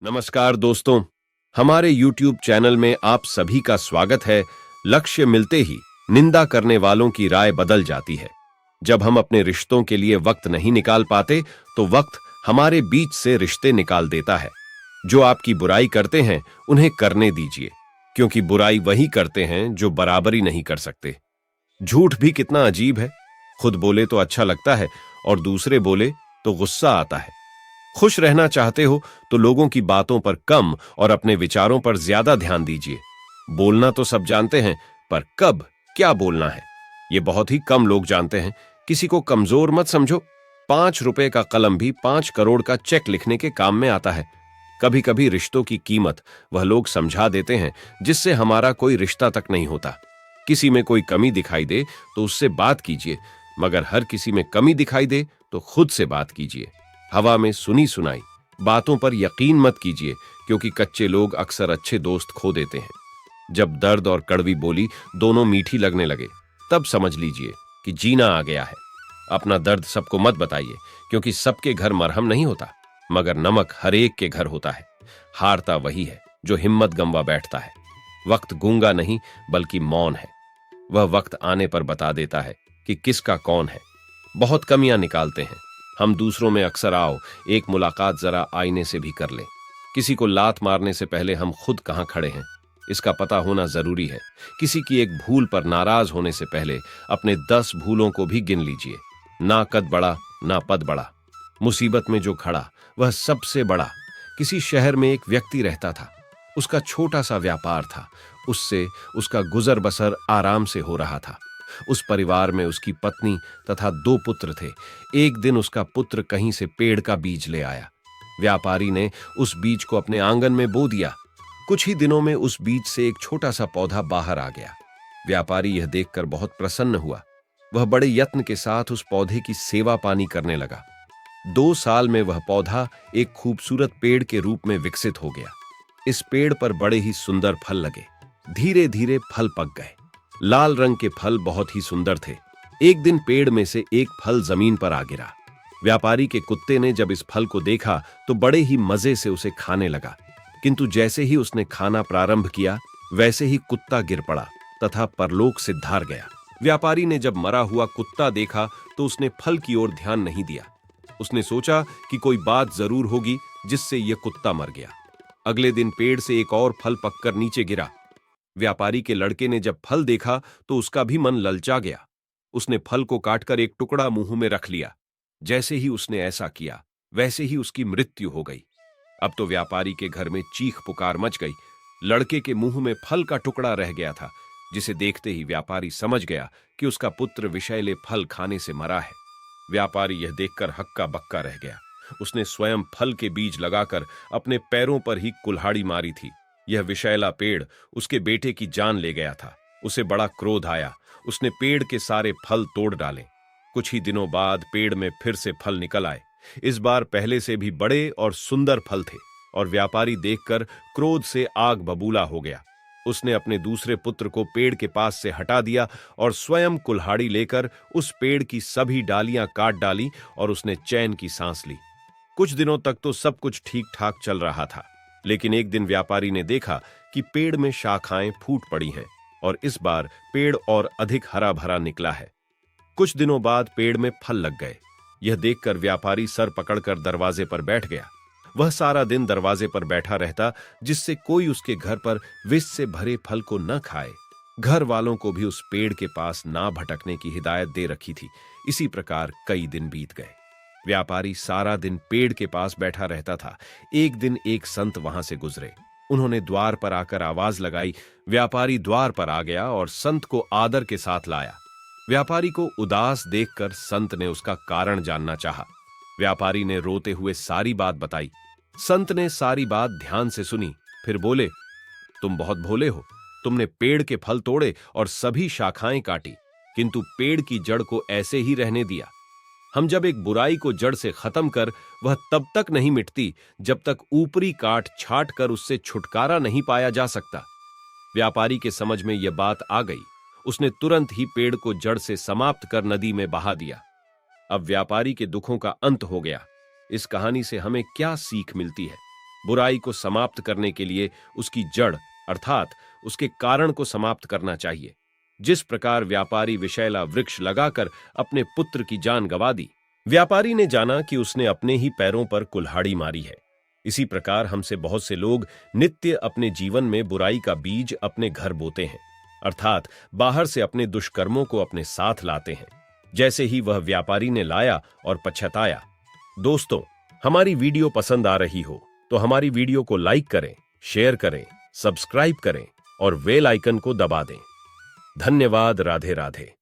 नमस्कार दोस्तों, हमारे YouTube चैनल में आप सभी का स्वागत है। लक्ष्य मिलते ही निंदा करने वालों की राय बदल जाती है। जब हम अपने रिश्तों के लिए वक्त नहीं निकाल पाते, तो वक्त हमारे बीच से रिश्ते निकाल देता है। जो आपकी बुराई करते हैं, उन्हें करने दीजिए, क्योंकि बुराई वही करते हैं जो बराबरी नहीं कर सकते। झूठ भी कितना अजीब है। खुद बोले तो अच्छा लगता है और दूसरे बोले तो गुस्सा आता है। खुश रहना चाहते हो तो लोगों की बातों पर कम और अपने विचारों पर ज्यादा ध्यान दीजिए। बोलना तो सब जानते हैं, पर कब क्या बोलना है, ये बहुत ही कम लोग जानते हैं। किसी को कमजोर मत समझो। 5 रुपए का कलम भी 5 करोड़ का चेक लिखने के काम में आता है। कभी कभी रिश्तों की कीमत वह लोग समझा देते हैं जिससे हमारा कोई रिश्ता तक नहीं होता। किसी में कोई कमी दिखाई दे तो उससे बात कीजिए, मगर हर किसी में कमी दिखाई दे तो खुद से बात कीजिए। हवा में सुनी सुनाई बातों पर यकीन मत कीजिए, क्योंकि कच्चे लोग अक्सर अच्छे दोस्त खो देते हैं। जब दर्द और कड़वी बोली दोनों मीठी लगने लगे, तब समझ लीजिए कि जीना आ गया है। अपना दर्द सबको मत बताइए, क्योंकि सबके घर मरहम नहीं होता, मगर नमक हर एक के घर होता है। हारता वही है जो हिम्मत गंवा बैठता है। वक्त गूंगा नहीं, बल्कि मौन है। वह वक्त आने पर बता देता है कि किसका कौन है। बहुत कमियां निकालते हैं हम दूसरों में अक्सर। आओ एक मुलाकात जरा आईने से भी कर लें। किसी को लात मारने से पहले हम खुद कहां खड़े हैं, इसका पता होना जरूरी है। किसी की एक भूल पर नाराज होने से पहले अपने 10 भूलों को भी गिन लीजिए। ना कद बड़ा, ना पद बड़ा, मुसीबत में जो खड़ा वह सबसे बड़ा। किसी शहर में एक व्यक्ति रहता था। उसका छोटा सा व्यापार था। उससे उसका गुजर बसर आराम से हो रहा था। उस परिवार में उसकी पत्नी तथा 2 पुत्र थे। एक दिन उसका पुत्र कहीं से पेड़ का बीज ले आया। व्यापारी ने उस बीज को अपने आंगन में बो दिया। कुछ ही दिनों में उस बीज से एक छोटा सा पौधा बाहर आ गया। व्यापारी यह देखकर बहुत प्रसन्न हुआ। वह बड़े यत्न के साथ उस पौधे की सेवा पानी करने लगा। 2 साल में वह पौधा एक खूबसूरत पेड़ के रूप में विकसित हो गया। इस पेड़ पर बड़े ही सुंदर फल लगे। धीरे धीरे फल पक गए। लाल रंग के फल बहुत ही सुंदर थे। एक दिन पेड़ में से एक फल जमीन पर आ गिरा। व्यापारी के कुत्ते ने जब इस फल को देखा तो बड़े ही मजे से उसे खाने लगा, किंतु जैसे ही उसने खाना प्रारंभ किया, वैसे ही कुत्ता गिर पड़ा तथा परलोक से धार गया। व्यापारी ने जब मरा हुआ कुत्ता देखा तो उसने फल की ओर ध्यान नहीं दिया। उसने सोचा कि कोई बात जरूर होगी जिससे यह कुत्ता मर गया। अगले दिन पेड़ से एक और फल पककर नीचे गिरा। व्यापारी के लड़के ने जब फल देखा तो उसका भी मन ललचा गया। उसने फल को काटकर एक टुकड़ा मुंह में रख लिया। जैसे ही उसने ऐसा किया, वैसे ही उसकी मृत्यु हो गई। अब तो व्यापारी के घर में चीख पुकार मच गई। लड़के के मुंह में फल का टुकड़ा रह गया था, जिसे देखते ही व्यापारी समझ गया कि उसका पुत्र विषैले फल खाने से मरा है। व्यापारी यह देखकर हक्का बक्का रह गया। उसने स्वयं फल के बीज लगाकर अपने पैरों पर ही कुल्हाड़ी मारी थी। यह विषैला पेड़ उसके बेटे की जान ले गया था। उसे बड़ा क्रोध आया। उसने पेड़ के सारे फल तोड़ डाले। कुछ ही दिनों बाद पेड़ में फिर से फल निकल आए। इस बार पहले से भी बड़े और सुंदर फल थे, और व्यापारी देखकर क्रोध से आग बबूला हो गया। उसने अपने दूसरे पुत्र को पेड़ के पास से हटा दिया और स्वयं कुल्हाड़ी लेकर उस पेड़ की सभी डालियां काट डाली, और उसने चैन की सांस ली। कुछ दिनों तक तो सब कुछ ठीक ठाक चल रहा था, लेकिन एक दिन व्यापारी ने देखा कि पेड़ में शाखाएं फूट पड़ी हैं, और इस बार पेड़ और अधिक हरा भरा निकला है। कुछ दिनों बाद पेड़ में फल लग गए। यह देखकर व्यापारी सर पकड़कर दरवाजे पर बैठ गया। वह सारा दिन दरवाजे पर बैठा रहता, जिससे कोई उसके घर पर विष से भरे फल को न खाए। घर वालों को भी उस पेड़ के पास ना भटकने की हिदायत दे रखी थी। इसी प्रकार कई दिन बीत गए। व्यापारी सारा दिन पेड़ के पास बैठा रहता था। एक दिन एक संत वहां से गुजरे। उन्होंने द्वार पर आकर आवाज लगाई। व्यापारी द्वार पर आ गया और संत को आदर के साथ लाया। व्यापारी को उदास देखकर संत ने उसका कारण जानना चाहा। व्यापारी ने रोते हुए सारी बात बताई। संत ने सारी बात ध्यान से सुनी, फिर बोले, तुम बहुत भोले हो। तुमने पेड़ के फल तोड़े और सभी शाखाएं काटी, किंतु पेड़ की जड़ को ऐसे ही रहने दिया। हम जब एक बुराई को जड़ से खत्म कर, वह तब तक नहीं मिटती जब तक ऊपरी काट छाट कर उससे छुटकारा नहीं पाया जा सकता। व्यापारी के समझ में यह बात आ गई। उसने तुरंत ही पेड़ को जड़ से समाप्त कर नदी में बहा दिया। अब व्यापारी के दुखों का अंत हो गया। इस कहानी से हमें क्या सीख मिलती है? बुराई को समाप्त करने के लिए उसकी जड़ अर्थात उसके कारण को समाप्त करना चाहिए। जिस प्रकार व्यापारी विषैला वृक्ष लगाकर अपने पुत्र की जान गंवा दी, व्यापारी ने जाना कि उसने अपने ही पैरों पर कुल्हाड़ी मारी है। इसी प्रकार हमसे बहुत से लोग नित्य अपने जीवन में बुराई का बीज अपने घर बोते हैं, अर्थात बाहर से अपने दुष्कर्मों को अपने साथ लाते हैं, जैसे ही वह व्यापारी ने लाया और पछताया। दोस्तों, हमारी वीडियो पसंद आ रही हो तो हमारी वीडियो को लाइक करें, शेयर करें, सब्सक्राइब करें और बेल आइकन को दबा दें। धन्यवाद। राधे राधे।